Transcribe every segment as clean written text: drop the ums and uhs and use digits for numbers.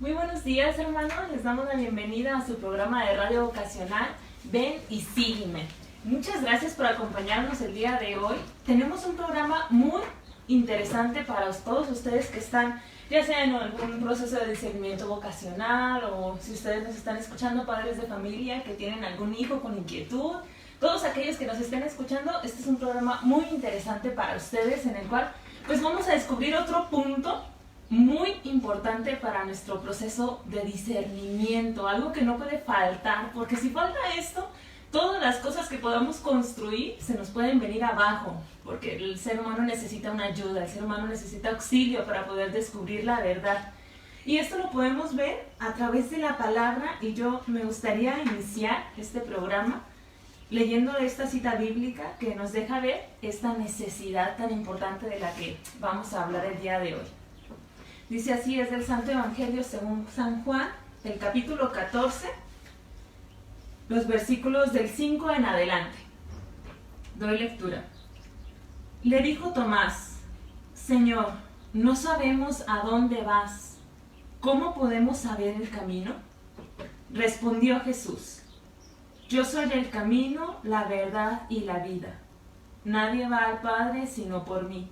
Muy buenos días, hermanos. Les damos la bienvenida a su programa de radio vocacional Ven y Sígueme. Muchas gracias por acompañarnos el día de hoy. Tenemos un programa muy interesante para todos ustedes que están, ya sea en algún proceso de discernimiento vocacional, o si ustedes nos están escuchando, padres de familia que tienen algún hijo con inquietud. Todos aquellos que nos estén escuchando, este es un programa muy interesante para ustedes, en el cual pues vamos a descubrir otro punto muy importante para nuestro proceso de discernimiento, algo que no puede faltar, porque si falta esto, todas las cosas que podamos construir se nos pueden venir abajo, porque el ser humano necesita una ayuda, el ser humano necesita auxilio para poder descubrir la verdad. Y esto lo podemos ver a través de la palabra, y yo me gustaría iniciar este programa leyendo esta cita bíblica que nos deja ver esta necesidad tan importante de la que vamos a hablar el día de hoy. Dice así, es del Santo Evangelio según San Juan, el capítulo 14, los versículos del 5 en adelante. Doy lectura. Le dijo Tomás: Señor, no sabemos a dónde vas. ¿Cómo podemos saber el camino? Respondió Jesús: Yo soy el camino, la verdad y la vida. Nadie va al Padre sino por mí.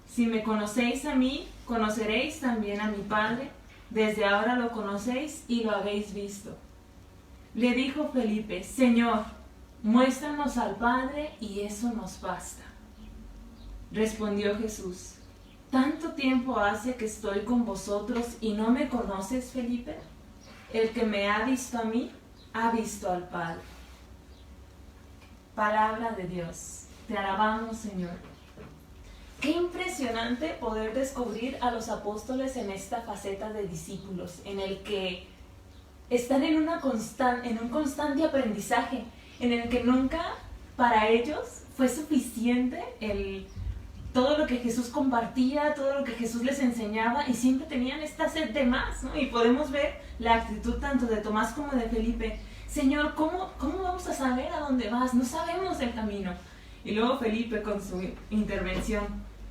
Si me conocéis a mí, conoceréis también a mi Padre. Desde ahora lo conocéis y lo habéis visto. Le dijo Felipe: Señor, muéstranos al Padre y eso nos basta. Respondió Jesús: ¿Tanto tiempo hace que estoy con vosotros y no me conoces, Felipe? El que me ha visto a mí, ha visto al Padre. Palabra de Dios. Te alabamos, Señor. Qué impresionante poder descubrir a los apóstoles en esta faceta de discípulos, en el que están en un constante aprendizaje, en el que nunca para ellos fue suficiente todo lo que Jesús compartía, todo lo que Jesús les enseñaba, y siempre tenían esta sed de más, ¿no? Y podemos ver la actitud tanto de Tomás como de Felipe. Señor, ¿cómo vamos a saber a dónde vas? No sabemos el camino. Y luego Felipe con su intervención: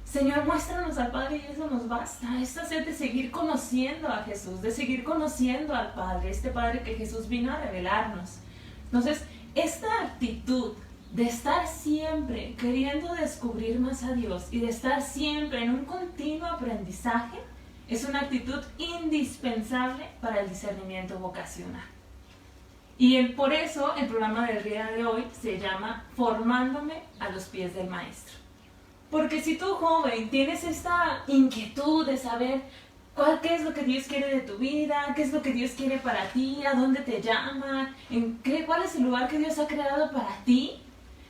Señor, muéstranos al Padre y eso nos basta. Esta sed de seguir conociendo a Jesús, de seguir conociendo al Padre, este Padre que Jesús vino a revelarnos. Entonces, esta actitud de estar siempre queriendo descubrir más a Dios y de estar siempre en un continuo aprendizaje es una actitud indispensable para el discernimiento vocacional. Y por eso el programa del día de hoy se llama Formándome a los pies del Maestro. Porque si tú, joven, tienes esta inquietud de saber qué es lo que Dios quiere de tu vida, qué es lo que Dios quiere para ti, a dónde te llama, cuál es el lugar que Dios ha creado para ti,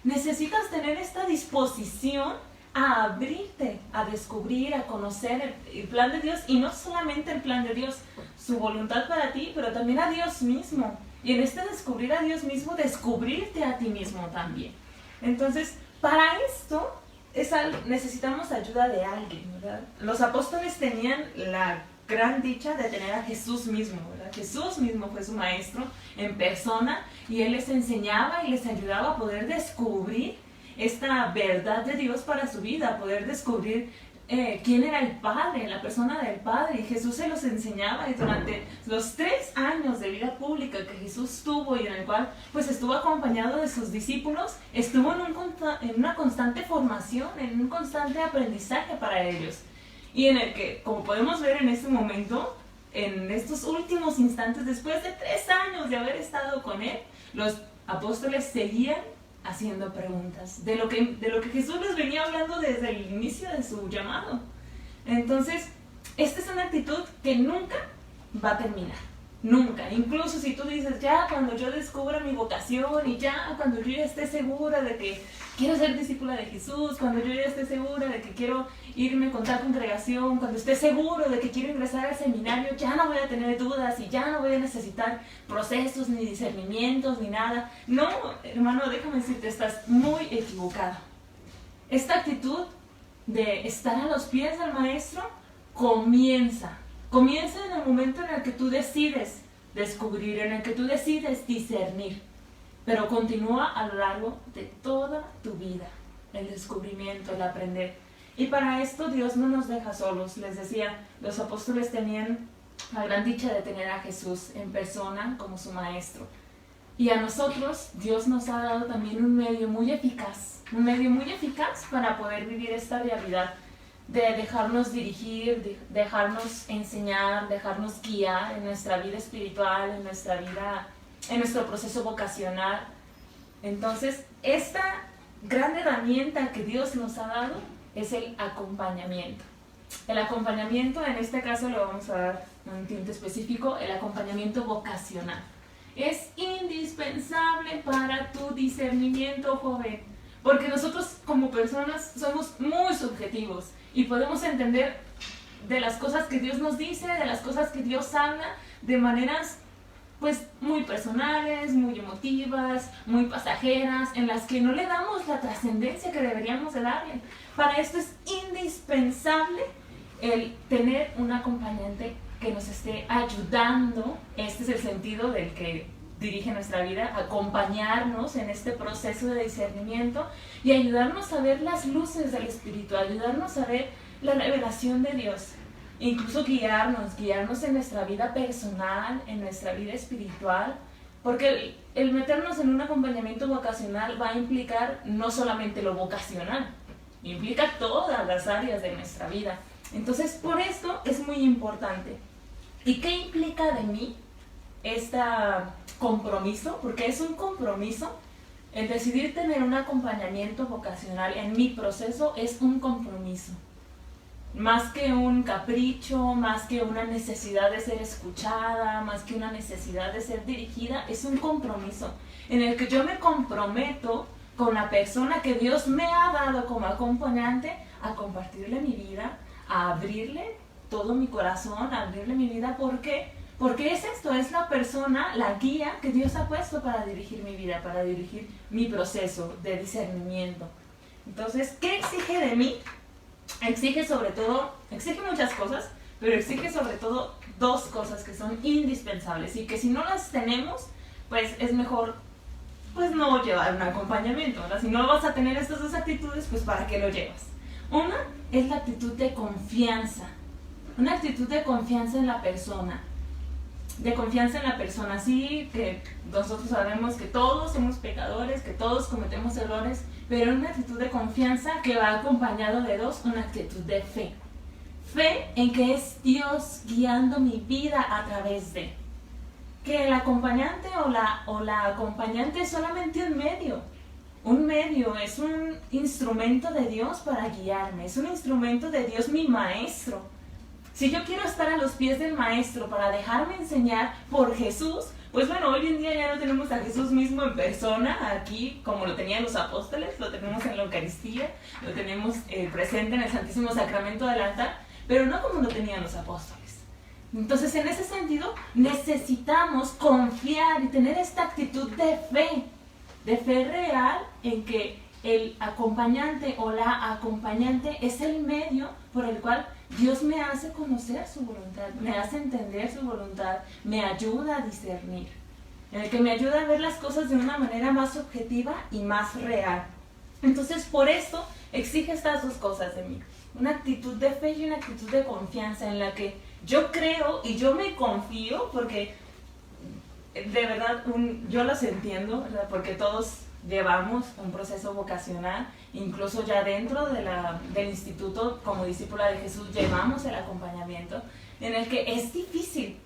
necesitas tener esta disposición a abrirte, a descubrir, a conocer el plan de Dios, y no solamente el plan de Dios, su voluntad para ti, pero también a Dios mismo. Y en este descubrir a Dios mismo, descubrirte a ti mismo también. Entonces, para esto necesitamos ayuda de alguien, ¿verdad? Los apóstoles tenían la gran dicha de tener a Jesús mismo, ¿verdad? Jesús mismo fue su maestro en persona, y Él les enseñaba y les ayudaba a poder descubrir esta verdad de Dios para su vida, a poder descubrir quién era el Padre, la persona del Padre. Y Jesús se los enseñaba, y durante los 3 años de vida pública que Jesús tuvo, y en el cual pues estuvo acompañado de sus discípulos, estuvo en una constante formación, en un constante aprendizaje para ellos, y en el que, como podemos ver en este momento, en estos últimos instantes, después de 3 años de haber estado con Él, los apóstoles seguían haciendo preguntas de lo que Jesús les venía hablando desde el inicio de su llamado. Entonces, esta es una actitud que nunca va a terminar, nunca. Incluso si tú dices: ya cuando yo descubra mi vocación, y ya cuando yo ya esté segura de que quiero ser discípula de Jesús, cuando yo ya esté segura de que quiero irme con tal congregación, cuando esté seguro de que quiero ingresar al seminario, ya no voy a tener dudas y ya no voy a necesitar procesos, ni discernimientos, ni nada. No, hermano, déjame decirte, estás muy equivocado. Esta actitud de estar a los pies del Maestro comienza en el momento en el que tú decides descubrir, en el que tú decides discernir, pero continúa a lo largo de toda tu vida, el descubrimiento, el aprender. Y para esto Dios no nos deja solos. Les decía, los apóstoles tenían la gran dicha de tener a Jesús en persona como su maestro. Y a nosotros Dios nos ha dado también un medio muy eficaz para poder vivir esta realidad de dejarnos dirigir, de dejarnos enseñar, dejarnos guiar en nuestra vida espiritual, en nuestra vida, en nuestro proceso vocacional. Entonces, esta gran herramienta que Dios nos ha dado es el acompañamiento. El acompañamiento, en este caso le vamos a dar un tinte específico, el acompañamiento vocacional. Es indispensable para tu discernimiento, joven, porque nosotros como personas somos muy subjetivos y podemos entender de las cosas que Dios nos dice, de las cosas que Dios habla, de maneras pues muy personales, muy emotivas, muy pasajeras, en las que no le damos la trascendencia que deberíamos de darle. Para esto es indispensable el tener un acompañante que nos esté ayudando. Este es el sentido del que dirige nuestra vida, acompañarnos en este proceso de discernimiento y ayudarnos a ver las luces del Espíritu, ayudarnos a ver la revelación de Dios, incluso guiarnos en nuestra vida personal, en nuestra vida espiritual, porque el meternos en un acompañamiento vocacional va a implicar no solamente lo vocacional, implica todas las áreas de nuestra vida. Entonces, por esto es muy importante. ¿Y qué implica de mí este compromiso? Porque es un compromiso. El decidir tener un acompañamiento vocacional en mi proceso es un compromiso. Más que un capricho, más que una necesidad de ser escuchada, más que una necesidad de ser dirigida, es un compromiso en el que yo me comprometo con la persona que Dios me ha dado como acompañante a compartirle mi vida, a abrirle todo mi corazón, a abrirle mi vida. ¿Por qué? Porque es esto, es la persona, la guía que Dios ha puesto para dirigir mi vida, para dirigir mi proceso de discernimiento. Entonces, ¿qué exige de mí? Exige muchas cosas, pero exige sobre todo dos cosas que son indispensables y que si no las tenemos, pues es mejor pues no llevar un acompañamiento, ¿verdad? Si no vas a tener estas dos actitudes, pues ¿para qué lo llevas? Una es la actitud de confianza, una actitud de confianza en la persona. Sí, que nosotros sabemos que todos somos pecadores, que todos cometemos errores, pero una actitud de confianza que va acompañado de dos, una actitud de fe. Fe en que es Dios guiando mi vida a través de. Que el acompañante o la acompañante es solamente un medio, es un instrumento de Dios para guiarme, es un instrumento de Dios, mi maestro. Si yo quiero estar a los pies del maestro para dejarme enseñar por Jesús, pues bueno, hoy en día ya no tenemos a Jesús mismo en persona, aquí como lo tenían los apóstoles, lo tenemos en la Eucaristía, lo tenemos presente en el Santísimo Sacramento del altar, pero no como lo tenían los apóstoles. Entonces, en ese sentido, necesitamos confiar y tener esta actitud de fe real en que el acompañante o la acompañante es el medio por el cual Dios me hace conocer su voluntad, me hace entender su voluntad, me ayuda a discernir, en el que me ayuda a ver las cosas de una manera más objetiva y más real. Entonces, por esto exige estas dos cosas de mí, una actitud de fe y una actitud de confianza en la que yo creo y yo me confío, porque de verdad yo los entiendo, ¿verdad? Porque todos llevamos un proceso vocacional, incluso ya dentro del instituto como discípula de Jesús llevamos el acompañamiento en el que es difícil.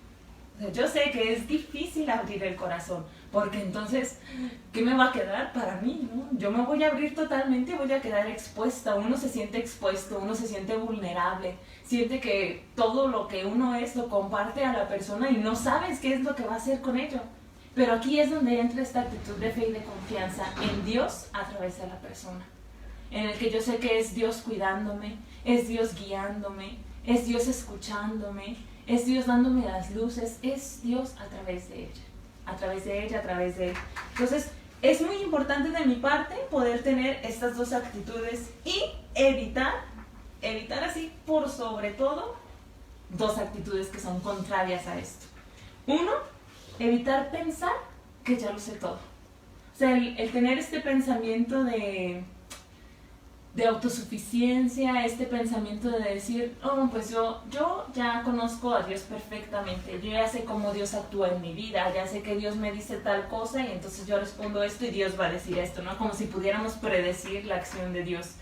O sea, yo sé que es difícil abrir el corazón, porque entonces, ¿qué me va a quedar para mí, no? Yo me voy a abrir totalmente y voy a quedar expuesta. Uno se siente expuesto, uno se siente vulnerable, siente que todo lo que uno es lo comparte a la persona y no sabes qué es lo que va a hacer con ello. Pero aquí es donde entra esta actitud de fe y de confianza en Dios a través de la persona, en el que yo sé que es Dios cuidándome, es Dios guiándome, es Dios escuchándome, es Dios dándome las luces, es Dios a través de ella, a través de ella, a través de él. Entonces, es muy importante de mi parte poder tener estas dos actitudes y evitar así por sobre todo dos actitudes que son contrarias a esto. Uno, evitar pensar que ya lo sé todo. O sea, el tener este pensamiento de de autosuficiencia, este pensamiento de decir, oh, pues yo ya conozco a Dios perfectamente, yo ya sé cómo Dios actúa en mi vida, ya sé que Dios me dice tal cosa y entonces yo respondo esto y Dios va a decir esto, ¿no? Como si pudiéramos predecir la acción de Dios.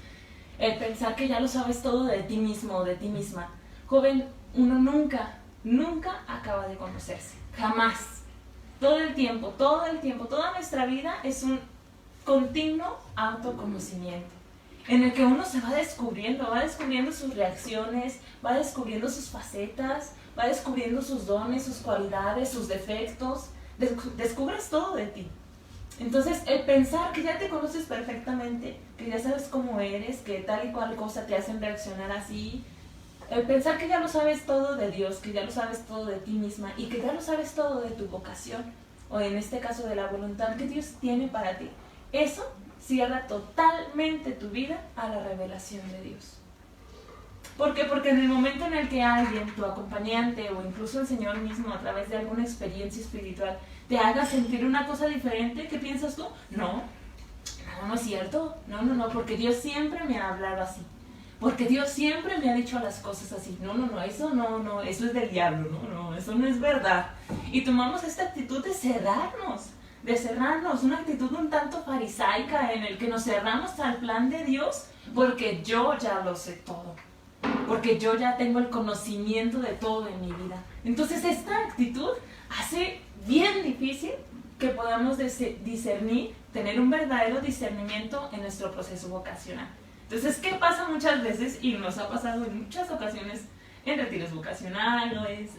El pensar que ya lo sabes todo de ti mismo o de ti misma. Joven, uno nunca acaba de conocerse, jamás. Todo el tiempo, toda nuestra vida es un continuo autoconocimiento, en el que uno se va descubriendo sus reacciones, va descubriendo sus facetas, va descubriendo sus dones, sus cualidades, sus defectos, descubres todo de ti. Entonces, el pensar que ya te conoces perfectamente, que ya sabes cómo eres, que tal y cual cosa te hacen reaccionar así, el pensar que ya lo sabes todo de Dios, que ya lo sabes todo de ti misma y que ya lo sabes todo de tu vocación, o en este caso de la voluntad que Dios tiene para ti, eso cierra totalmente tu vida a la revelación de Dios. ¿Por qué? Porque en el momento en el que alguien, tu acompañante o incluso el Señor mismo a través de alguna experiencia espiritual te haga sentir una cosa diferente, ¿qué piensas tú? No es cierto, no, porque Dios siempre me ha hablado así, porque Dios siempre me ha dicho las cosas así, no, eso es del diablo, no, eso no es verdad. Y tomamos esta actitud de cerrarnos, una actitud un tanto farisaica en el que nos cerramos al plan de Dios porque yo ya lo sé todo, porque yo ya tengo el conocimiento de todo en mi vida. Entonces esta actitud hace bien difícil que podamos discernir, tener un verdadero discernimiento en nuestro proceso vocacional. Entonces, ¿qué pasa muchas veces? Y nos ha pasado en muchas ocasiones en retiros vocacionales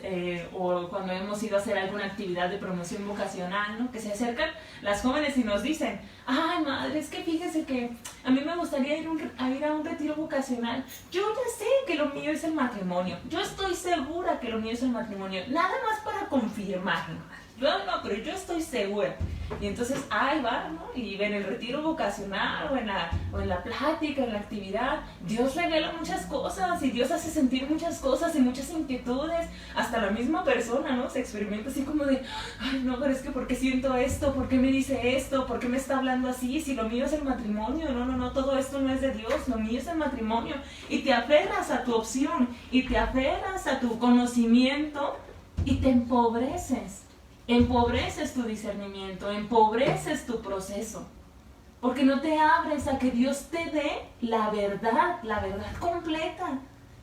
o cuando hemos ido a hacer alguna actividad de promoción vocacional, ¿no? Que se acercan las jóvenes y nos dicen, ay madre, es que fíjese que a mí me gustaría ir a un retiro vocacional. Yo ya sé que lo mío es el matrimonio, yo estoy segura que lo mío es el matrimonio, nada más para confirmarlo. Pero yo estoy segura. Y entonces ahí va, ¿no? Y en el retiro vocacional o en la plática, en la actividad, Dios revela muchas cosas y Dios hace sentir muchas cosas y muchas inquietudes. Hasta la misma persona, ¿no? Se experimenta así como de, ay, no, pero es que ¿por qué siento esto? ¿Por qué me dice esto? ¿Por qué me está hablando así? Si lo mío es el matrimonio, no, todo esto no es de Dios, lo mío es el matrimonio. Y te aferras a tu opción y te aferras a tu conocimiento y te empobreces tu discernimiento, empobreces tu proceso, porque no te abres a que Dios te dé la verdad completa.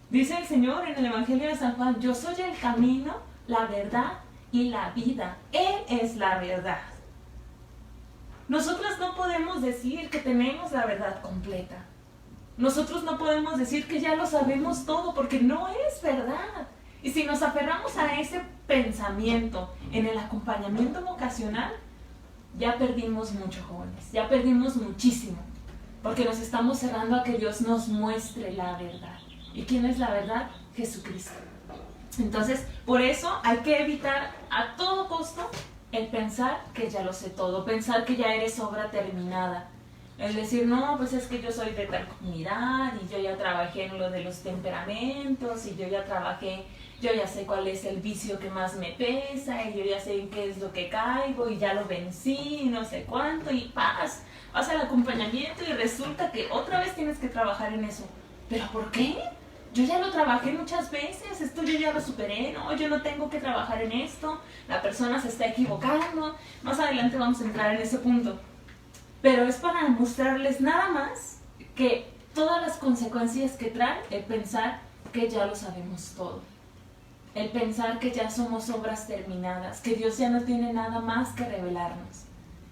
Dice el Señor en el Evangelio de San Juan, yo soy el camino, la verdad y la vida. Él es la verdad. Nosotros no podemos decir que tenemos la verdad completa. Nosotros no podemos decir que ya lo sabemos todo, porque no es verdad. Y si nos aferramos a ese pensamiento en el acompañamiento vocacional, ya perdimos mucho, jóvenes, ya perdimos muchísimo, porque nos estamos cerrando a que Dios nos muestre la verdad. ¿Y quién es la verdad? Jesucristo. Entonces, por eso hay que evitar a todo costo el pensar que ya lo sé todo, pensar que ya eres obra terminada. Es decir, no, pues es que yo soy de tal comunidad y yo ya trabajé en lo de los temperamentos y yo ya sé cuál es el vicio que más me pesa y yo ya sé en qué es lo que caigo y ya lo vencí y no sé cuánto y vas al acompañamiento y resulta que otra vez tienes que trabajar en eso. ¿Pero por qué? Yo ya lo trabajé muchas veces, esto yo ya lo superé, no, yo no tengo que trabajar en esto, la persona se está equivocando. Más adelante vamos a entrar en ese punto. Pero es para mostrarles nada más que todas las consecuencias que trae el pensar que ya lo sabemos todo. El pensar que ya somos obras terminadas, que Dios ya no tiene nada más que revelarnos.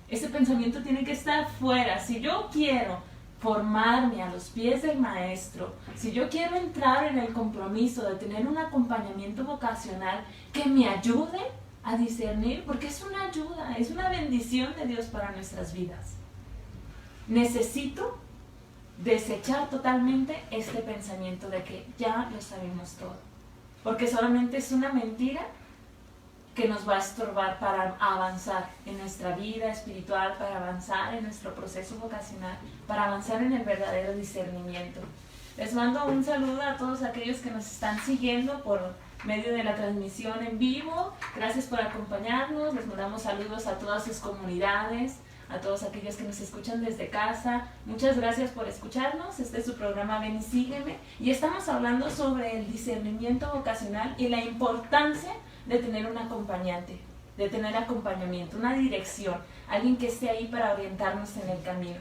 Ese pensamiento tiene que estar fuera. Si yo quiero formarme a los pies del Maestro, si yo quiero entrar en el compromiso de tener un acompañamiento vocacional que me ayude a discernir, porque es una ayuda, es una bendición de Dios para nuestras vidas. Necesito desechar totalmente este pensamiento de que ya lo sabemos todo, porque solamente es una mentira que nos va a estorbar para avanzar en nuestra vida espiritual, para avanzar en nuestro proceso vocacional, para avanzar en el verdadero discernimiento. Les mando un saludo a todos aquellos que nos están siguiendo por medio de la transmisión en vivo. Gracias por acompañarnos. Les mandamos saludos a todas sus comunidades, a todos aquellos que nos escuchan desde casa. Muchas gracias por escucharnos. Este es su programa Ven y Sígueme, y estamos hablando sobre el discernimiento vocacional y la importancia de tener un acompañante, de tener acompañamiento, una dirección, alguien que esté ahí para orientarnos en el camino.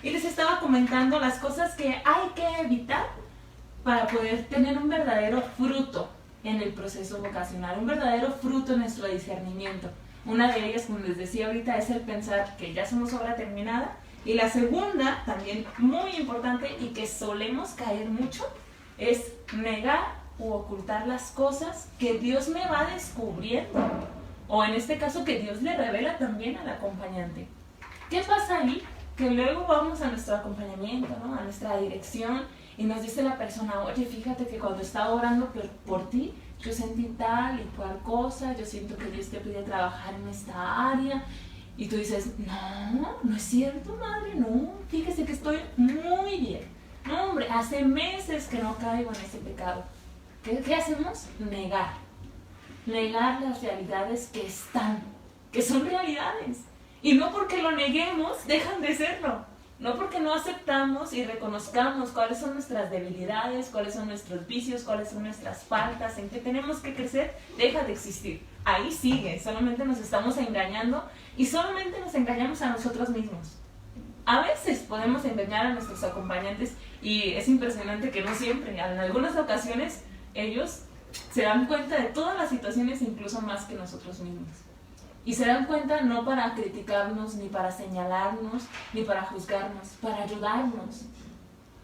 Y les estaba comentando las cosas que hay que evitar para poder tener un verdadero fruto en el proceso vocacional, un verdadero fruto en nuestro discernimiento. Una de ellas, como les decía ahorita, es el pensar que ya somos obra terminada. Y la segunda, también muy importante y que solemos caer mucho, es negar u ocultar las cosas que Dios me va descubriendo. O en este caso, que Dios le revela también al acompañante. ¿Qué pasa ahí? Que luego vamos a nuestro acompañamiento, ¿no? A nuestra dirección, y nos dice la persona, oye, fíjate que cuando estaba orando por ti, yo sentí tal y cual cosa, yo siento que Dios te pide trabajar en esta área. Y tú dices, no es cierto, madre, no, fíjese que estoy muy bien. No, hombre, hace meses que no caigo en ese pecado. ¿Qué hacemos? Negar las realidades que están, que son realidades. Y no porque lo neguemos, dejan de serlo. No porque no aceptamos y reconozcamos cuáles son nuestras debilidades, cuáles son nuestros vicios, cuáles son nuestras faltas, en qué tenemos que crecer, deja de existir. Ahí sigue, solamente nos estamos engañando y solamente nos engañamos a nosotros mismos. A veces podemos engañar a nuestros acompañantes y es impresionante que no siempre, en algunas ocasiones ellos se dan cuenta de todas las situaciones, incluso más que nosotros mismos. Y se dan cuenta no para criticarnos, ni para señalarnos, ni para juzgarnos, para ayudarnos.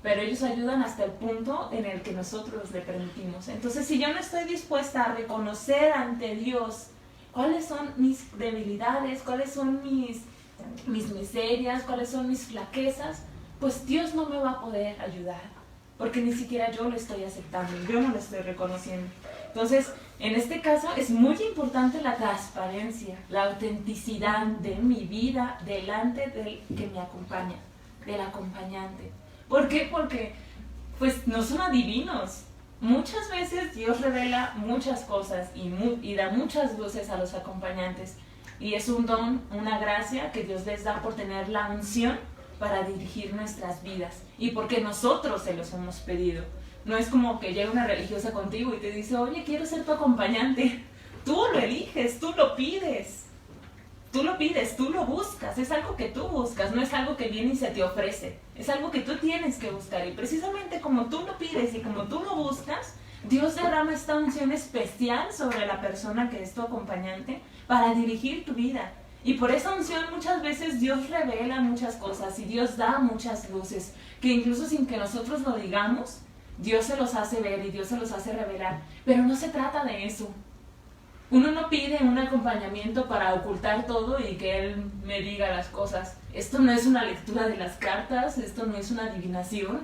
Pero ellos ayudan hasta el punto en el que nosotros le permitimos. Entonces, si yo no estoy dispuesta a reconocer ante Dios cuáles son mis debilidades, cuáles son mis miserias, cuáles son mis flaquezas, pues Dios no me va a poder ayudar. Porque ni siquiera yo lo estoy aceptando, yo no lo estoy reconociendo. Entonces, en este caso es muy importante la transparencia, la autenticidad de mi vida delante del que me acompaña, del acompañante. ¿Por qué? Porque pues no son adivinos. Muchas veces Dios revela muchas cosas y da muchas luces a los acompañantes. Y es un don, una gracia que Dios les da por tener la unción para dirigir nuestras vidas y porque nosotros se los hemos pedido. No es como que llega una religiosa contigo y te dice, oye, quiero ser tu acompañante. Tú lo eliges, tú lo pides. Tú lo pides, tú lo buscas. Es algo que tú buscas, no es algo que viene y se te ofrece. Es algo que tú tienes que buscar. Y precisamente como tú lo pides y como tú lo buscas, Dios derrama esta unción especial sobre la persona que es tu acompañante para dirigir tu vida. Y por esa unción muchas veces Dios revela muchas cosas y Dios da muchas luces, que incluso sin que nosotros lo digamos, Dios se los hace ver y Dios se los hace revelar. Pero no se trata de eso. Uno no pide un acompañamiento para ocultar todo y que Él me diga las cosas. Esto no es una lectura de las cartas, esto no es una adivinación.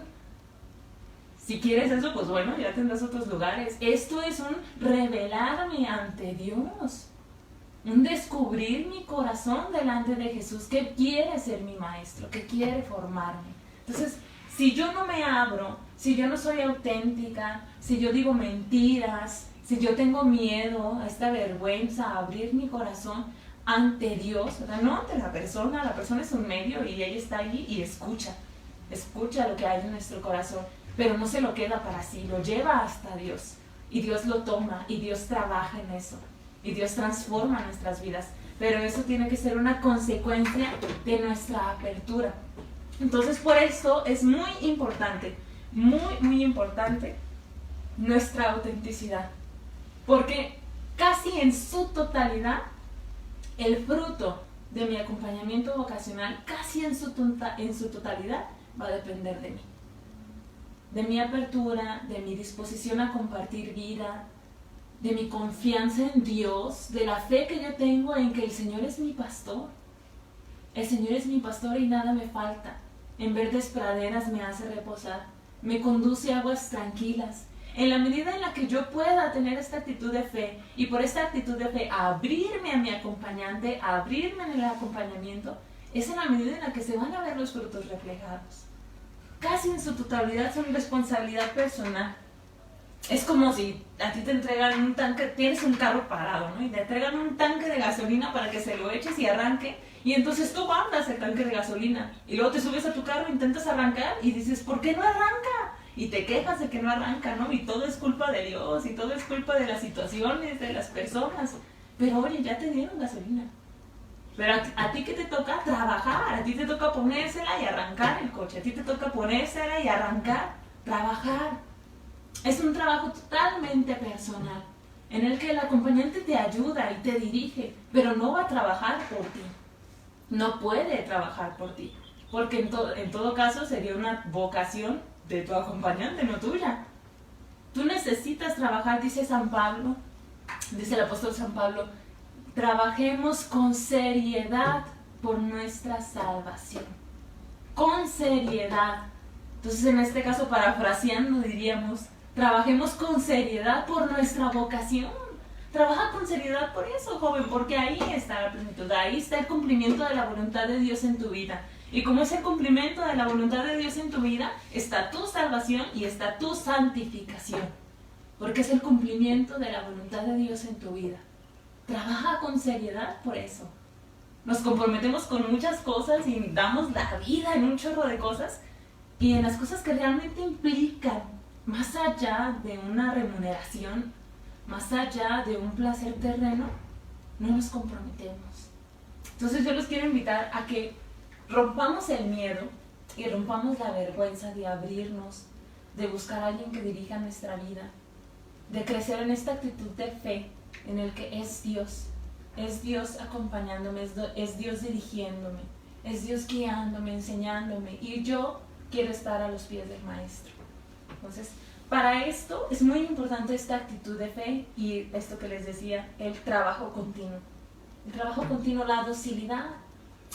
Si quieres eso, pues bueno, ya tendrás otros lugares. Esto es un revelarme ante Dios. Un descubrir mi corazón delante de Jesús, que quiere ser mi maestro, que quiere formarme. Entonces, si yo no me abro, si yo no soy auténtica, si yo digo mentiras, si yo tengo miedo, a esta vergüenza, a abrir mi corazón ante Dios, o sea, no ante la persona es un medio y ella está allí y escucha lo que hay en nuestro corazón, pero no se lo queda para sí, lo lleva hasta Dios y Dios lo toma y Dios trabaja en eso. Y Dios transforma nuestras vidas, pero eso tiene que ser una consecuencia de nuestra apertura. Entonces, por eso es muy importante nuestra autenticidad, porque casi en su totalidad, el fruto de mi acompañamiento vocacional, casi en su totalidad, va a depender de mí. De mi apertura, de mi disposición a compartir vida, de mi confianza en Dios, de la fe que yo tengo en que el Señor es mi pastor. El Señor es mi pastor y nada me falta. En verdes praderas me hace reposar, me conduce a aguas tranquilas. En la medida en la que yo pueda tener esta actitud de fe y por esta actitud de fe abrirme a mi acompañante, abrirme en el acompañamiento, es en la medida en la que se van a ver los frutos reflejados. Casi en su totalidad son responsabilidad personal. Es como si a ti te entregan un tanque, tienes un carro parado, ¿no? Y te entregan un tanque de gasolina para que se lo eches y arranque. Y entonces tú mandas el tanque de gasolina. Y luego te subes a tu carro, intentas arrancar y dices, ¿por qué no arranca? Y te quejas de que no arranca, ¿no? Y todo es culpa de Dios, y todo es culpa de las situaciones, de las personas. Pero oye, ya te dieron gasolina. Pero a ti que te toca trabajar, a ti te toca ponérsela y arrancar el coche, a ti te toca ponérsela y arrancar, trabajar. Es un trabajo totalmente personal, en el que el acompañante te ayuda y te dirige, pero no va a trabajar por ti. No puede trabajar por ti, porque en todo caso sería una vocación de tu acompañante, no tuya. Tú necesitas trabajar, dice San Pablo, dice el apóstol San Pablo, trabajemos con seriedad por nuestra salvación. Con seriedad. Entonces, en este caso, parafraseando, diríamos, trabajemos con seriedad por nuestra vocación. Trabaja con seriedad por eso, joven, porque ahí está la plenitud, ahí está el cumplimiento de la voluntad de Dios en tu vida. Y como es el cumplimiento de la voluntad de Dios en tu vida, está tu salvación y está tu santificación. Porque es el cumplimiento de la voluntad de Dios en tu vida. Trabaja con seriedad por eso. Nos comprometemos con muchas cosas y damos la vida en un chorro de cosas. Y en las cosas que realmente implican, más allá de una remuneración, más allá de un placer terreno, no nos comprometemos. Entonces yo los quiero invitar a que rompamos el miedo y rompamos la vergüenza de abrirnos, de buscar a alguien que dirija nuestra vida, de crecer en esta actitud de fe en el que es Dios acompañándome, es Dios dirigiéndome, es Dios guiándome, enseñándome, y yo quiero estar a los pies del Maestro. Entonces, para esto es muy importante esta actitud de fe y esto que les decía, el trabajo continuo. El trabajo continuo, la docilidad.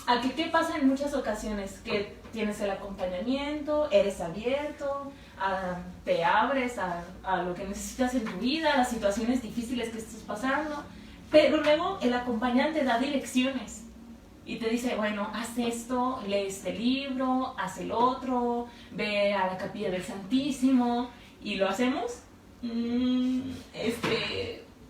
Aquí, ¿qué pasa en muchas ocasiones? Que tienes el acompañamiento, eres abierto, te abres a lo que necesitas en tu vida, a las situaciones difíciles que estás pasando, pero luego el acompañante da direcciones y te dice, bueno, haz esto, lee este libro, haz el otro, ve a la capilla del Santísimo, y lo hacemos.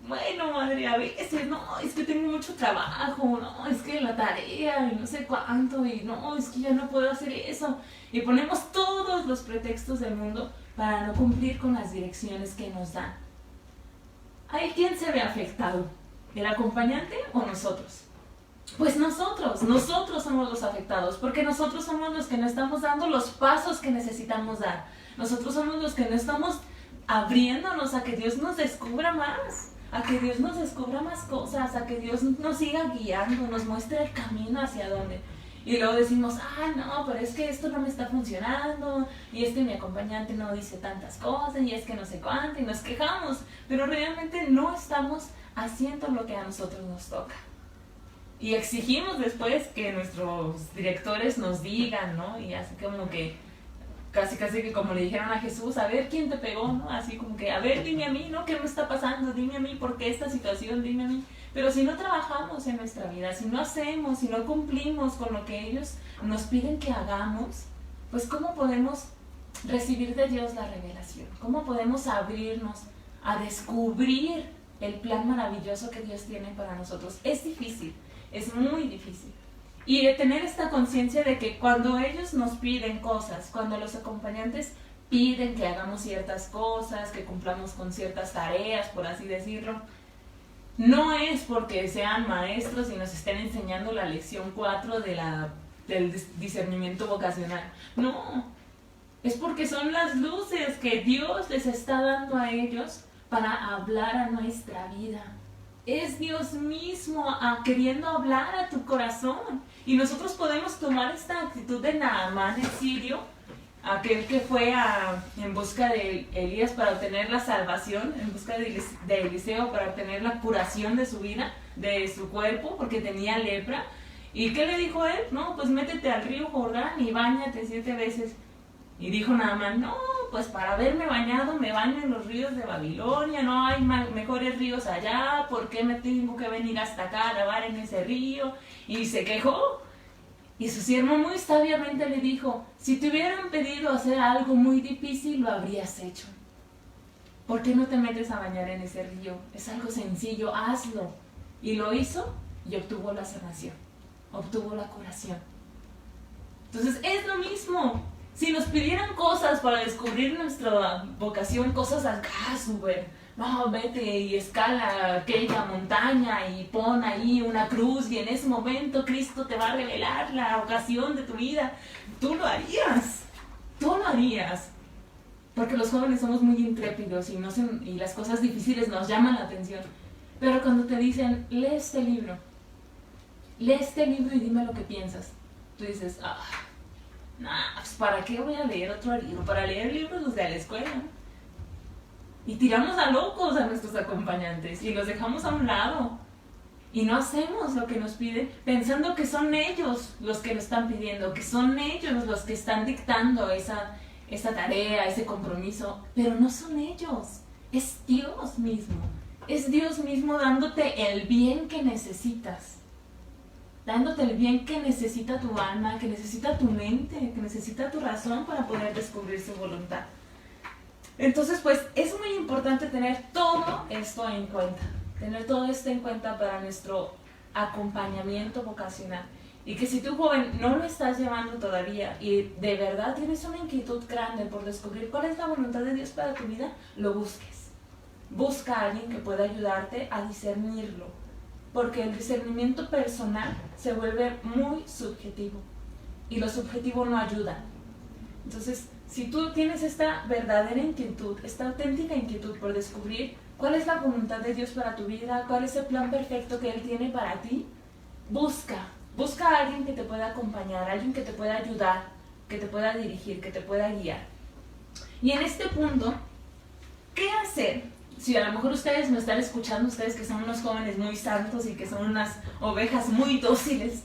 Bueno, madre, a veces, no, es que tengo mucho trabajo, no, es que la tarea y no sé cuánto, y no, es que ya no puedo hacer eso. Y ponemos todos los pretextos del mundo para no cumplir con las direcciones que nos dan. ¿Hay quién se ve afectado? ¿El acompañante o nosotros? Pues nosotros somos los afectados, porque nosotros somos los que no estamos dando los pasos que necesitamos dar. Nosotros somos los que no estamos abriéndonos a que Dios nos descubra más, a que Dios nos descubra más cosas, a que Dios nos siga guiando, nos muestre el camino hacia dónde. Y luego decimos, no, pero es que esto no me está funcionando, y mi acompañante no dice tantas cosas, y es que no sé cuánto, y nos quejamos, pero realmente no estamos haciendo lo que a nosotros nos toca. Y exigimos después que nuestros directores nos digan, ¿no? Y así como que, casi que como le dijeron a Jesús, a ver quién te pegó, ¿no? Así como que, a ver, dime a mí, ¿no? ¿Qué me está pasando? Dime a mí, ¿por qué esta situación? Dime a mí. Pero si no trabajamos en nuestra vida, si no hacemos, si no cumplimos con lo que ellos nos piden que hagamos, pues ¿cómo podemos recibir de Dios la revelación? ¿Cómo podemos abrirnos a descubrir el plan maravilloso que Dios tiene para nosotros? Es difícil, es muy difícil. Y de tener esta conciencia de que cuando ellos nos piden cosas, cuando los acompañantes piden que hagamos ciertas cosas, que cumplamos con ciertas tareas, por así decirlo, no es porque sean maestros y nos estén enseñando la lección 4 del discernimiento vocacional. No, es porque son las luces que Dios les está dando a ellos para hablar a nuestra vida. Es Dios mismo queriendo hablar a tu corazón. Y nosotros podemos tomar esta actitud de Naamán el sirio, aquel que fue en busca de Elías para obtener la salvación, en busca de Eliseo para obtener la curación de su vida, de su cuerpo, porque tenía lepra. ¿Y qué le dijo él? No, pues métete al río Jordán y báñate 7 veces. Y dijo Naamán, no, pues para haberme bañado me baño en los ríos de Babilonia, no hay mejores ríos allá, ¿por qué me tengo que venir hasta acá a lavar en ese río? Y se quejó. Y su siervo muy sabiamente le dijo, si te hubieran pedido hacer algo muy difícil, lo habrías hecho. ¿Por qué no te metes a bañar en ese río? Es algo sencillo, hazlo. Y lo hizo y obtuvo la sanación, obtuvo la curación. Entonces es lo mismo. Si nos pidieran cosas para descubrir nuestra vocación, cosas acá súper, no, vete y escala aquella montaña y pon ahí una cruz y en ese momento Cristo te va a revelar la vocación de tu vida, tú lo harías, porque los jóvenes somos muy intrépidos y las cosas difíciles nos llaman la atención. Pero cuando te dicen, lee este libro y dime lo que piensas, tú dices, pues ¿para qué voy a leer otro libro? Para leer libros los de la escuela. Y tiramos a locos a nuestros acompañantes y los dejamos a un lado. Y no hacemos lo que nos piden pensando que son ellos los que lo están pidiendo, que son ellos los que están dictando esa tarea, ese compromiso. Pero no son ellos, es Dios mismo. Es Dios mismo dándote el bien que necesitas. Dándote el bien que necesita tu alma, que necesita tu mente, que necesita tu razón para poder descubrir su voluntad. Entonces, pues, es muy importante tener todo esto en cuenta. Tener todo esto en cuenta para nuestro acompañamiento vocacional. Y que si tú, joven, no lo estás llevando todavía y de verdad tienes una inquietud grande por descubrir cuál es la voluntad de Dios para tu vida, lo busques. Busca a alguien que pueda ayudarte a discernirlo. Porque el discernimiento personal se vuelve muy subjetivo y lo subjetivo no ayuda. Entonces, si tú tienes esta verdadera inquietud, esta auténtica inquietud por descubrir cuál es la voluntad de Dios para tu vida, cuál es el plan perfecto que Él tiene para ti, busca a alguien que te pueda acompañar, alguien que te pueda ayudar, que te pueda dirigir, que te pueda guiar. Y en este punto, ¿qué hacer? Si a lo mejor ustedes me están escuchando, ustedes que son unos jóvenes muy santos y que son unas ovejas muy dóciles,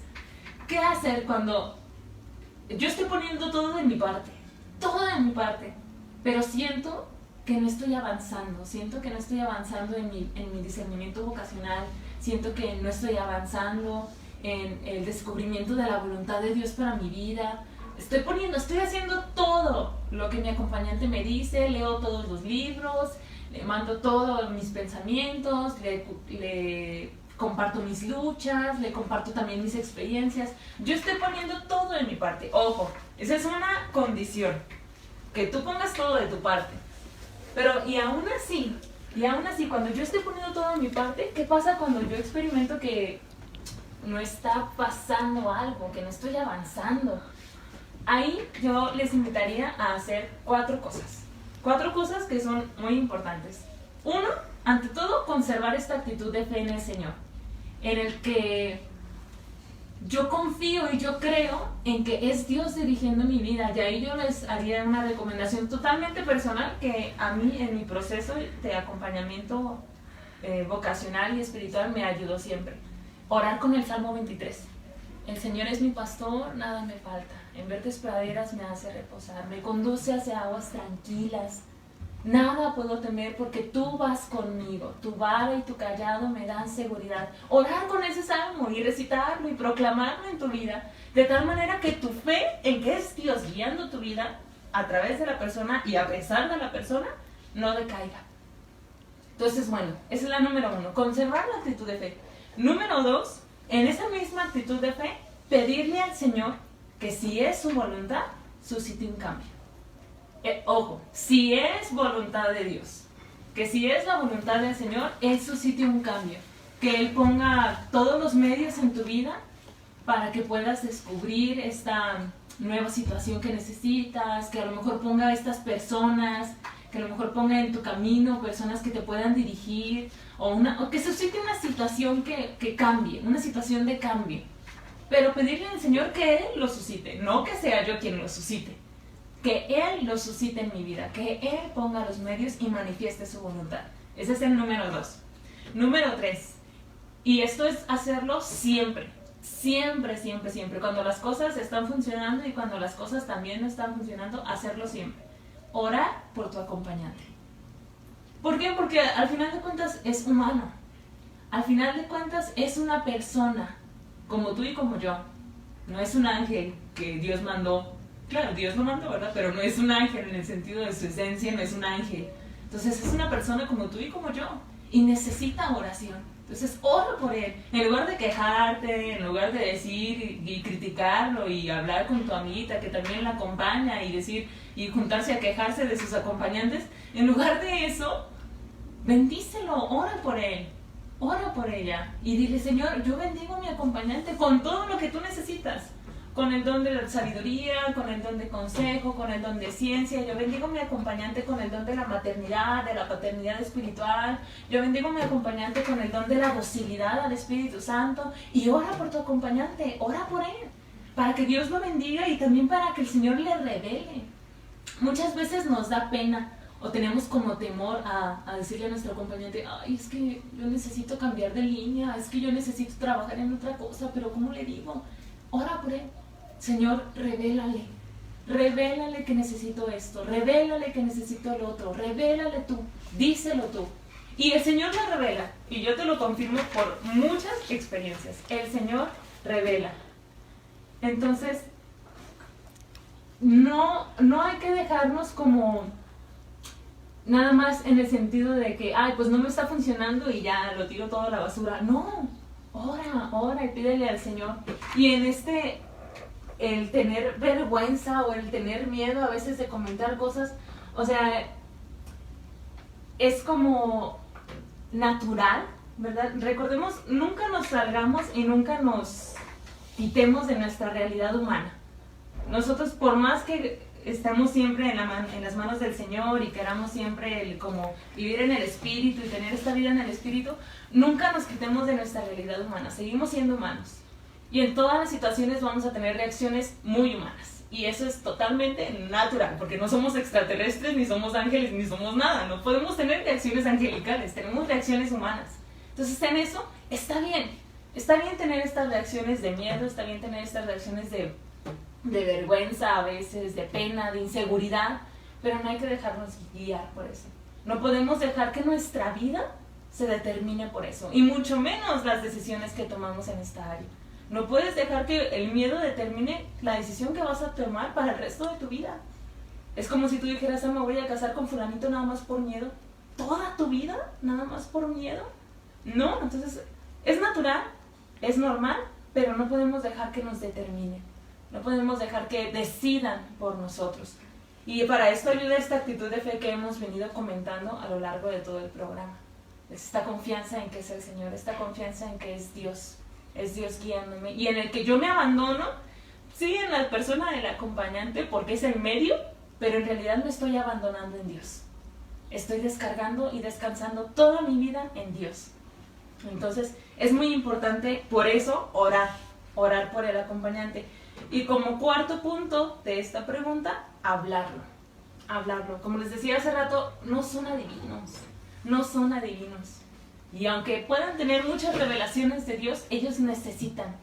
¿qué hacer cuando yo estoy poniendo todo de mi parte, pero siento que no estoy avanzando, en mi discernimiento vocacional, siento que no estoy avanzando en el descubrimiento de la voluntad de Dios para mi vida? Estoy haciendo todo lo que mi acompañante me dice, leo todos los libros, le mando todos mis pensamientos, le comparto mis luchas, le comparto también mis experiencias. Yo estoy poniendo todo de mi parte. Ojo, esa es una condición, que tú pongas todo de tu parte. Pero y aún así, cuando yo estoy poniendo todo de mi parte, ¿qué pasa cuando yo experimento que no está pasando algo, que no estoy avanzando? Ahí yo les invitaría a hacer 4 cosas. 4 cosas que son muy importantes. 1, ante todo, conservar esta actitud de fe en el Señor, en el que yo confío y yo creo en que es Dios dirigiendo mi vida. Y ahí yo les haría una recomendación totalmente personal que a mí en mi proceso de acompañamiento vocacional y espiritual me ayudó siempre. Orar con el Salmo 23. El Señor es mi pastor, nada me falta. En verdes praderas me hace reposar, me conduce hacia aguas tranquilas. Nada puedo temer porque tú vas conmigo. Tu vara y tu callado me dan seguridad. Orar con ese salmo y recitarlo y proclamarlo en tu vida, de tal manera que tu fe en que es Dios guiando tu vida a través de la persona y a pesar de la persona, no decaiga. Entonces, bueno, esa es la número 1, conservar la actitud de fe. Número 2, en esa misma actitud de fe, pedirle al Señor que si es su voluntad, suscite un cambio. Ojo, si es voluntad de Dios, que si es la voluntad del Señor, Él suscite un cambio, que Él ponga todos los medios en tu vida para que puedas descubrir esta nueva situación que necesitas, que a lo mejor ponga estas personas, que a lo mejor ponga en tu camino personas que te puedan dirigir, o que suscite una situación que cambie, una situación de cambio. Pero pedirle al Señor que Él lo suscite, no que sea yo quien lo suscite, que Él lo suscite en mi vida, que Él ponga los medios y manifieste su voluntad. Ese es el número 2. Número 3, y esto es hacerlo siempre, cuando las cosas están funcionando y cuando las cosas también no están funcionando, hacerlo siempre. Orar por tu acompañante. ¿Por qué? Porque al final de cuentas es humano, al final de cuentas es una persona, como tú y como yo. No es un ángel que Dios mandó. Claro, Dios lo mandó, ¿verdad? Pero no es un ángel en el sentido de su esencia, no es un ángel. Entonces es una persona como tú y como yo y necesita oración. Entonces ora por él. En lugar de quejarte, en lugar de decir y criticarlo y hablar con tu amiguita que también la acompaña y decir y juntarse a quejarse de sus acompañantes, en lugar de eso, bendícelo, ora por él. Ora por ella y dile: Señor, yo bendigo a mi acompañante con todo lo que tú necesitas, con el don de la sabiduría, con el don de consejo, con el don de ciencia. Yo bendigo a mi acompañante con el don de la maternidad, de la paternidad espiritual. Yo bendigo a mi acompañante con el don de la docilidad al Espíritu Santo. Y ora por tu acompañante, ora por él, para que Dios lo bendiga y también para que el Señor le revele. Muchas veces nos da pena o tenemos como temor a decirle a nuestro acompañante: ay, es que yo necesito cambiar de línea, es que yo necesito trabajar en otra cosa, pero ¿cómo le digo? Ora por él. Señor, revélale que necesito esto, revélale que necesito el otro, revélale tú, díselo tú. Y el Señor le revela, y yo te lo confirmo por muchas experiencias, el Señor revela. Entonces, no hay que dejarnos como nada más en el sentido de que, ay, pues no me está funcionando y ya lo tiro todo a la basura. No, ora y pídele al Señor. Y en el tener vergüenza o el tener miedo a veces de comentar cosas, o sea, es como natural, ¿verdad? Recordemos, nunca nos salgamos y nunca nos quitemos de nuestra realidad humana. Nosotros, por más que estamos siempre en las manos del Señor y queramos siempre como vivir en el Espíritu y tener esta vida en el Espíritu, nunca nos quitemos de nuestra realidad humana, seguimos siendo humanos. Y en todas las situaciones vamos a tener reacciones muy humanas. Y eso es totalmente natural, porque no somos extraterrestres, ni somos ángeles, ni somos nada. No podemos tener reacciones angelicales, tenemos reacciones humanas. Entonces en eso está bien. Está bien tener estas reacciones de miedo, está bien tener estas reacciones de vergüenza a veces, de pena, de inseguridad, pero no hay que dejarnos guiar por eso. No podemos dejar que nuestra vida se determine por eso, y mucho menos las decisiones que tomamos en esta área. No puedes dejar que el miedo determine la decisión que vas a tomar para el resto de tu vida. Es como si tú dijeras: me voy a casar con fulanito nada más por miedo. ¿Toda tu vida nada más por miedo? No, entonces es natural, es normal, pero no podemos dejar que nos determine. No podemos dejar que decidan por nosotros. Y para esto ayuda esta actitud de fe que hemos venido comentando a lo largo de todo el programa. Es esta confianza en que es el Señor, esta confianza en que es Dios guiándome, y en el que yo me abandono, sí, en la persona del acompañante, porque es el medio, pero en realidad me estoy abandonando en Dios. Estoy descargando y descansando toda mi vida en Dios. Entonces, es muy importante, por eso, orar por el acompañante. Y como cuarto punto de esta pregunta, hablarlo. Como les decía hace rato, no son adivinos. Y aunque puedan tener muchas revelaciones de Dios, ellos necesitan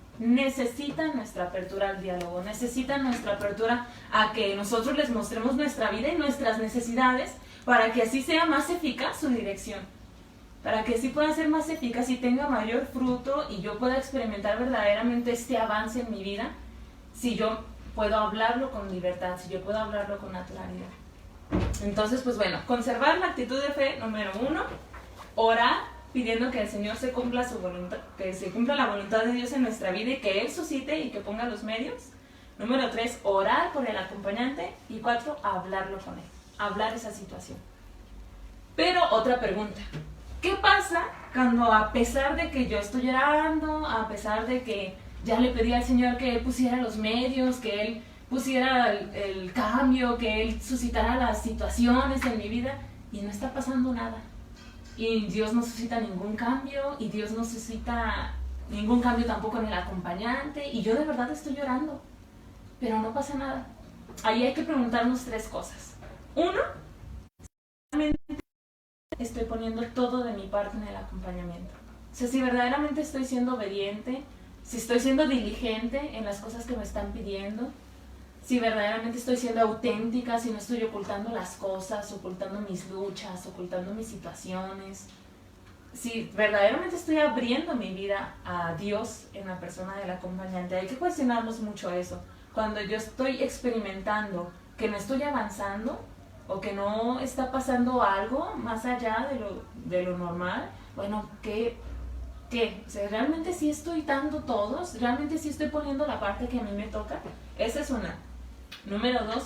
nuestra apertura al diálogo, necesitan nuestra apertura a que nosotros les mostremos nuestra vida y nuestras necesidades, para que así sea más eficaz su dirección, para que así pueda ser más eficaz y tenga mayor fruto y yo pueda experimentar verdaderamente este avance en mi vida, si yo puedo hablarlo con libertad, si yo puedo hablarlo con naturalidad. Entonces, pues bueno, conservar la actitud de fe, número 1, orar pidiendo que el Señor se cumpla su voluntad, que se cumpla la voluntad de Dios en nuestra vida y que Él suscite y que ponga los medios. Número 3, orar por el acompañante. Y 4, hablarlo con él, hablar esa situación. Pero otra pregunta: ¿qué pasa cuando, a pesar de que yo estoy orando, a pesar de que ya le pedí al Señor que Él pusiera los medios, que Él pusiera el cambio, que Él suscitara las situaciones en mi vida, y no está pasando nada? Y Dios no suscita ningún cambio, y Dios no suscita ningún cambio tampoco en el acompañante, y yo de verdad estoy llorando, pero no pasa nada. Ahí hay que preguntarnos 3 cosas. 1, ¿realmente estoy poniendo todo de mi parte en el acompañamiento? O sea, si verdaderamente estoy siendo obediente, si estoy siendo diligente en las cosas que me están pidiendo, si verdaderamente estoy siendo auténtica, si no estoy ocultando las cosas, ocultando mis luchas, ocultando mis situaciones, si verdaderamente estoy abriendo mi vida a Dios en la persona del acompañante. Hay que cuestionarnos mucho eso. Cuando yo estoy experimentando que no estoy avanzando, o que no está pasando algo más allá de lo normal, bueno, ¿qué? O sea, ¿realmente sí estoy dando todos? ¿Realmente sí estoy poniendo la parte que a mí me toca? Esa es una. Número 2,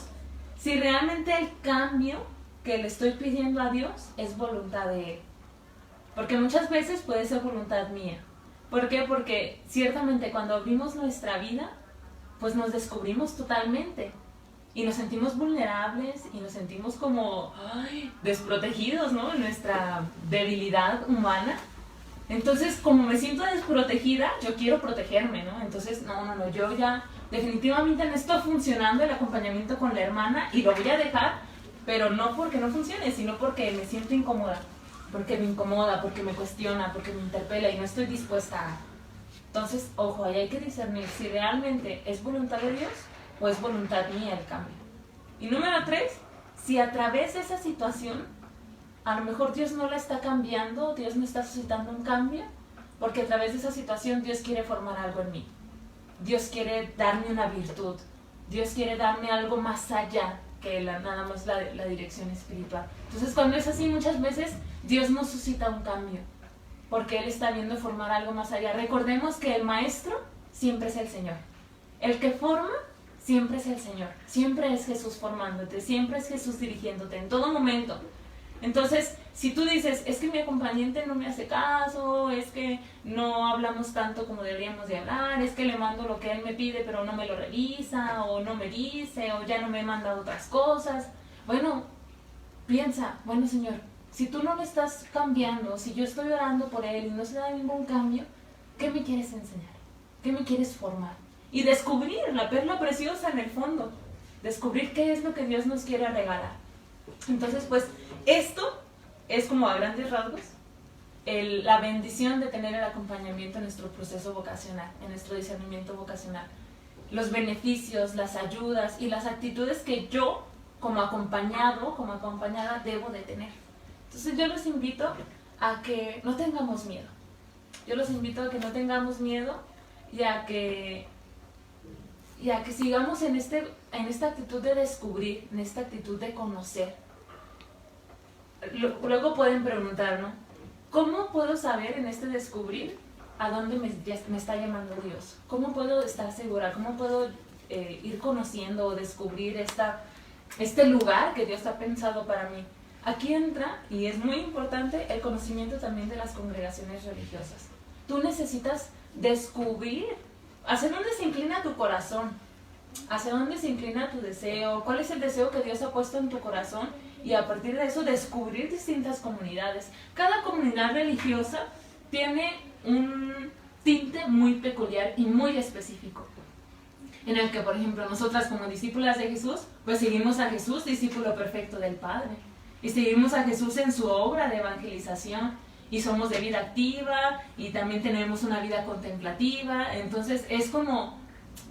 si realmente el cambio que le estoy pidiendo a Dios es voluntad de Él. Porque muchas veces puede ser voluntad mía. ¿Por qué? Porque ciertamente cuando abrimos nuestra vida, pues nos descubrimos totalmente. Y nos sentimos vulnerables y nos sentimos como desprotegidos, ¿no? En nuestra debilidad humana. Entonces, como me siento desprotegida, yo quiero protegerme, ¿no? Entonces, no, yo ya definitivamente no estoy funcionando el acompañamiento con la hermana y lo voy a dejar, pero no porque no funcione, sino porque me siento incómoda, porque me incomoda, porque me cuestiona, porque me interpela y no estoy dispuesta a... Entonces, ojo, ahí hay que discernir si realmente es voluntad de Dios o es voluntad mía el cambio. Y número 3, si a través de esa situación a lo mejor Dios no la está cambiando, Dios no está suscitando un cambio, porque a través de esa situación Dios quiere formar algo en mí. Dios quiere darme una virtud. Dios quiere darme algo más allá que nada más la dirección espiritual. Entonces, cuando es así, muchas veces Dios nos suscita un cambio, porque Él está viendo formar algo más allá. Recordemos que el maestro siempre es el Señor. El que forma siempre es el Señor. Siempre es Jesús formándote, siempre es Jesús dirigiéndote en todo momento. Entonces, si tú dices, es que mi acompañante no me hace caso, es que no hablamos tanto como deberíamos de hablar, es que le mando lo que él me pide pero no me lo revisa, o no me dice, o ya no me manda otras cosas. Bueno, piensa, bueno Señor, si tú no lo estás cambiando, si yo estoy orando por él y no se da ningún cambio, ¿qué me quieres enseñar? ¿Qué me quieres formar? Y descubrir la perla preciosa en el fondo, descubrir qué es lo que Dios nos quiere regalar. Entonces, pues, esto es como a grandes rasgos la bendición de tener el acompañamiento en nuestro proceso vocacional, en nuestro discernimiento vocacional. Los beneficios, las ayudas y las actitudes que yo, como acompañado, como acompañada, debo de tener. Entonces yo los invito a que no tengamos miedo. Yo los invito a que no tengamos miedo y a que sigamos en esta actitud de descubrir, en esta actitud de conocer. Luego pueden preguntar, ¿no? ¿Cómo puedo saber en este descubrir a dónde me está llamando Dios? ¿Cómo puedo estar segura? ¿Cómo puedo ir conociendo o descubrir este lugar que Dios ha pensado para mí? Aquí entra, y es muy importante, el conocimiento también de las congregaciones religiosas. Tú necesitas descubrir hacia dónde se inclina tu corazón, hacia dónde se inclina tu deseo, cuál es el deseo que Dios ha puesto en tu corazón, y a partir de eso descubrir distintas comunidades. Cada comunidad religiosa tiene un tinte muy peculiar y muy específico, en el que, por ejemplo, nosotras como discípulas de Jesús, pues seguimos a Jesús, discípulo perfecto del Padre, y seguimos a Jesús en su obra de evangelización, y somos de vida activa, y también tenemos una vida contemplativa. Entonces es como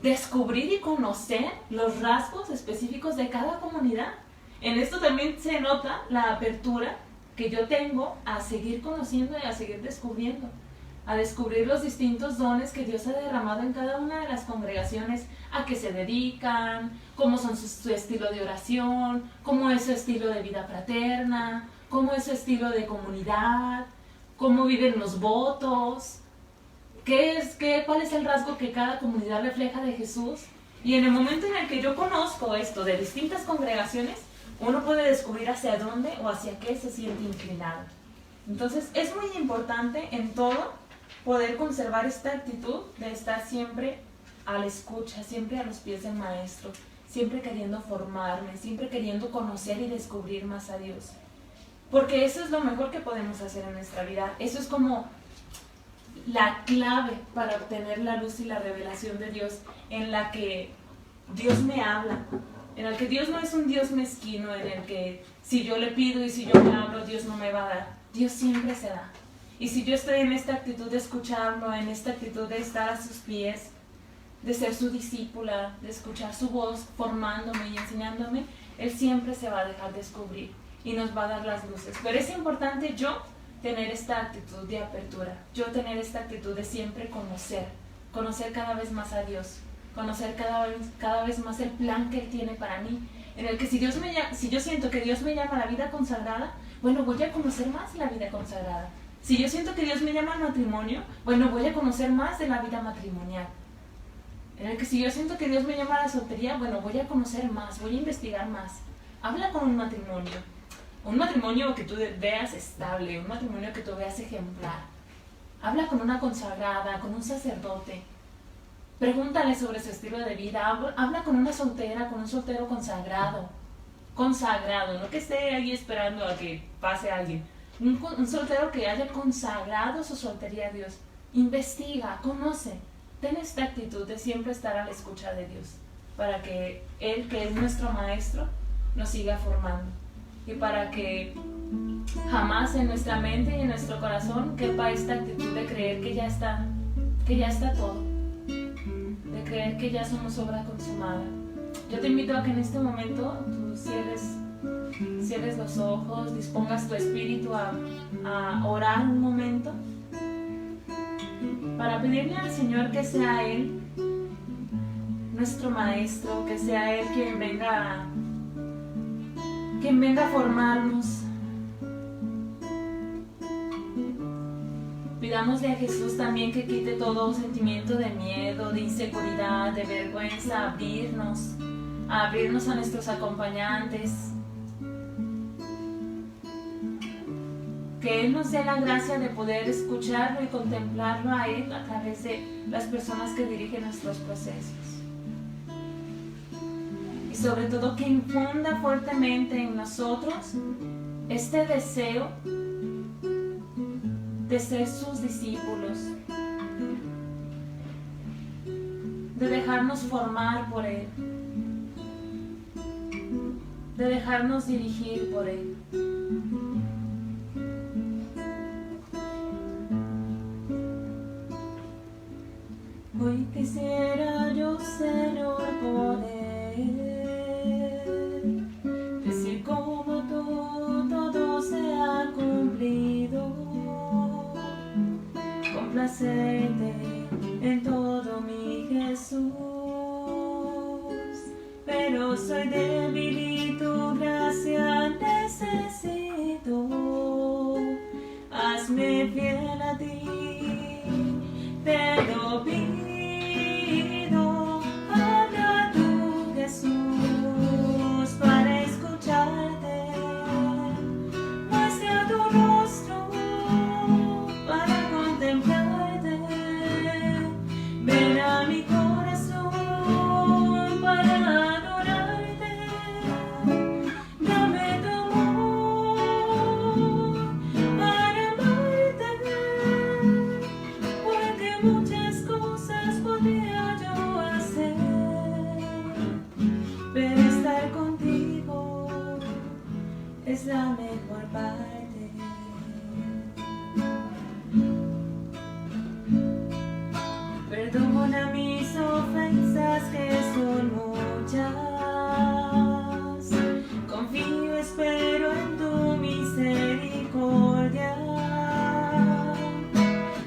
descubrir y conocer los rasgos específicos de cada comunidad. En esto también se nota la apertura que yo tengo a seguir conociendo y a seguir descubriendo, a descubrir los distintos dones que Dios ha derramado en cada una de las congregaciones, a qué se dedican, cómo son su estilo de oración, cómo es su estilo de vida fraterna, cómo es su estilo de comunidad, cómo viven los votos, cuál es el rasgo que cada comunidad refleja de Jesús. Y en el momento en el que yo conozco esto de distintas congregaciones, uno puede descubrir hacia dónde o hacia qué se siente inclinado. Entonces es muy importante en todo poder conservar esta actitud de estar siempre a la escucha, siempre a los pies del maestro, siempre queriendo formarme, siempre queriendo conocer y descubrir más a Dios. Porque eso es lo mejor que podemos hacer en nuestra vida. Eso es como la clave para obtener la luz y la revelación de Dios, en la que Dios me habla, en el que Dios no es un Dios mezquino, en el que si yo le pido y si yo le hablo, Dios no me va a dar. Dios siempre se da. Y si yo estoy en esta actitud de escucharlo, en esta actitud de estar a sus pies, de ser su discípula, de escuchar su voz, formándome y enseñándome, Él siempre se va a dejar descubrir y nos va a dar las luces. Pero es importante yo tener esta actitud de apertura, yo tener esta actitud de siempre conocer cada vez más a Dios, conocer cada vez más el plan que Él tiene para mí en el que si yo siento que Dios me llama a la vida consagrada, bueno, voy a conocer más la vida consagrada. Si yo siento que Dios me llama al matrimonio, bueno, voy a conocer más de la vida matrimonial. En el que si yo siento que Dios me llama a la soltería, bueno, voy a conocer más, voy a investigar más. Habla con un matrimonio que tú veas estable, un matrimonio que tú veas ejemplar. Habla con una consagrada, con un sacerdote. Pregúntale sobre su estilo de vida. Habla con una soltera, con un soltero consagrado. Consagrado, no que esté ahí esperando a que pase alguien. Un soltero que haya consagrado su soltería a Dios. Investiga, conoce. Ten esta actitud de siempre estar a la escucha de Dios, para que Él, que es nuestro Maestro, nos siga formando. Y para que jamás en nuestra mente y en nuestro corazón quepa esta actitud de creer que ya está todo, de creer que ya somos obra consumada. Yo te invito a que en este momento tú cierres los ojos, dispongas tu espíritu a orar un momento para pedirle al Señor que sea Él nuestro Maestro, que sea Él quien venga a formarnos. Pidámosle a Jesús también que quite todo sentimiento de miedo, de inseguridad, de vergüenza, abrirnos a nuestros acompañantes. Que Él nos dé la gracia de poder escucharlo y contemplarlo a Él a través de las personas que dirigen nuestros procesos. Y sobre todo que infunda fuertemente en nosotros este deseo de ser sus discípulos, de dejarnos formar por Él, de dejarnos dirigir por Él. Hoy quisiera yo, Señor, poder decir como tú todo se ha cumplido, complacerte en todo mi Jesús, pero soy débil y tu gracia necesito, hazme fiel a ti, te lo pido. Habla tú, Jesús, para escucharte, muestra tu rostro para contemplarte, ven a mi corazón para adorarte, dame tu amor para amarte, porque muchas cosas podría yo hacer, pero estar contigo es la mejor parte. Perdona mis ofensas que son muchas, confío, espero en tu misericordia.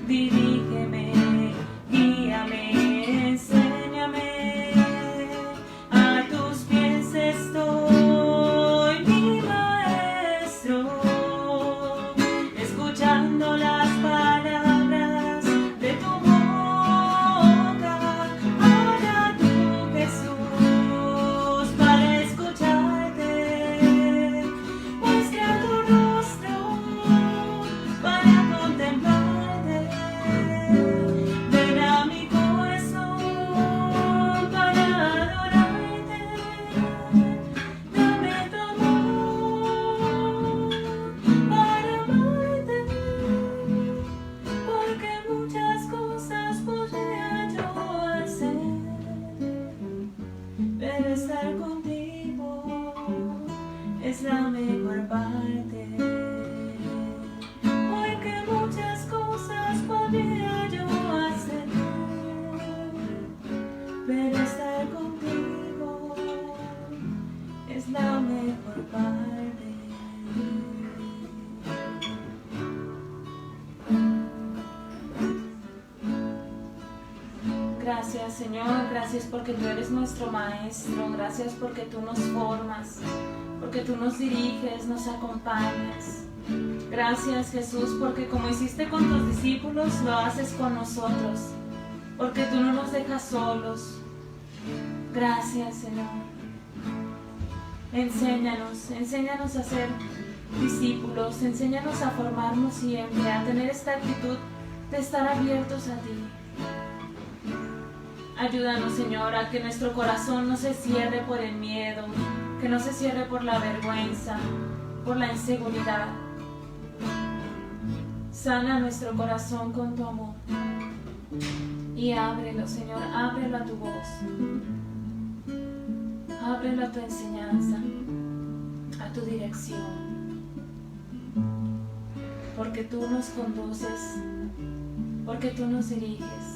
Dirígeme, guíame, enséñame, a tus pies estoy, mi Maestro, escuchando las palabras de tu boca. Habla tú, Jesús, Gracias, Señor, gracias porque tú eres nuestro Maestro, gracias porque tú nos formas, porque tú nos diriges, nos acompañas. Gracias, Jesús, porque como hiciste con tus discípulos, lo haces con nosotros, porque tú no nos dejas solos. Gracias, Señor. Enséñanos a ser discípulos, enséñanos a formarnos siempre, a tener esta actitud de estar abiertos a ti. Ayúdanos, Señor, a que nuestro corazón no se cierre por el miedo, que no se cierre por la vergüenza, por la inseguridad. Sana nuestro corazón con tu amor y ábrelo, Señor, ábrelo a tu voz, ábrelo a tu enseñanza, a tu dirección, porque tú nos conduces, porque tú nos diriges,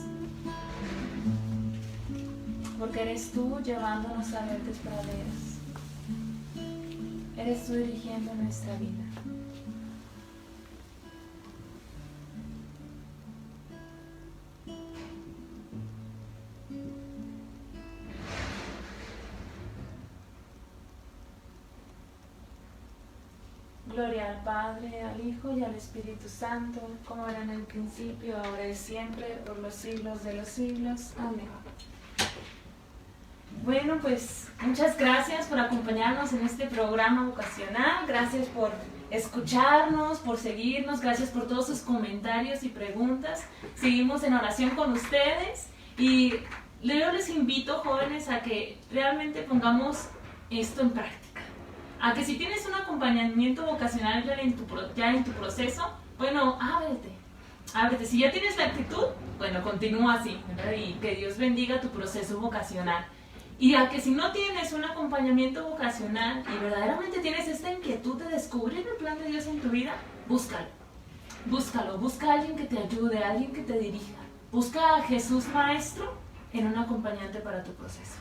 porque eres tú llevándonos a verdes praderas, eres tú dirigiendo nuestra vida. Gloria al Padre, al Hijo y al Espíritu Santo, como era en el principio, ahora y siempre, por los siglos de los siglos. Amén. Bueno, pues muchas gracias por acompañarnos en este programa vocacional, gracias por escucharnos, por seguirnos, gracias por todos sus comentarios y preguntas. Seguimos en oración con ustedes y yo les invito, jóvenes, a que realmente pongamos esto en práctica. A que si tienes un acompañamiento vocacional ya en tu proceso, bueno, ábrete. Si ya tienes la actitud, bueno, continúa así, ¿verdad? Y que Dios bendiga tu proceso vocacional. Y a que si no tienes un acompañamiento vocacional y verdaderamente tienes esta inquietud de descubrir el plan de Dios en tu vida, búscalo. Busca a alguien que te ayude, a alguien que te dirija. Busca a Jesús Maestro en un acompañante para tu proceso.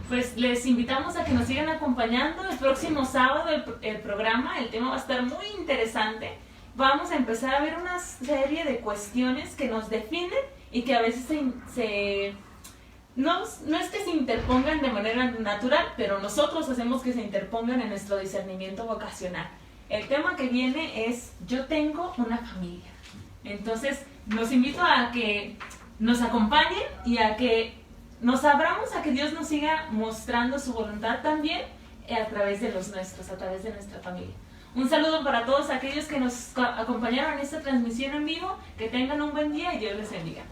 Pues les invitamos a que nos sigan acompañando el próximo sábado el programa. El tema va a estar muy interesante. Vamos a empezar a ver una serie de cuestiones que nos definen y que a veces no es que se interpongan de manera natural, pero nosotros hacemos que se interpongan en nuestro discernimiento vocacional. El tema que viene es Yo tengo una familia. Entonces los invito a que nos acompañen y a que nos abramos a que Dios nos siga mostrando su voluntad también a través de los nuestros, a través de nuestra familia. Un saludo para todos aquellos que nos acompañaron en esta transmisión en vivo. Que tengan un buen día y Dios les bendiga.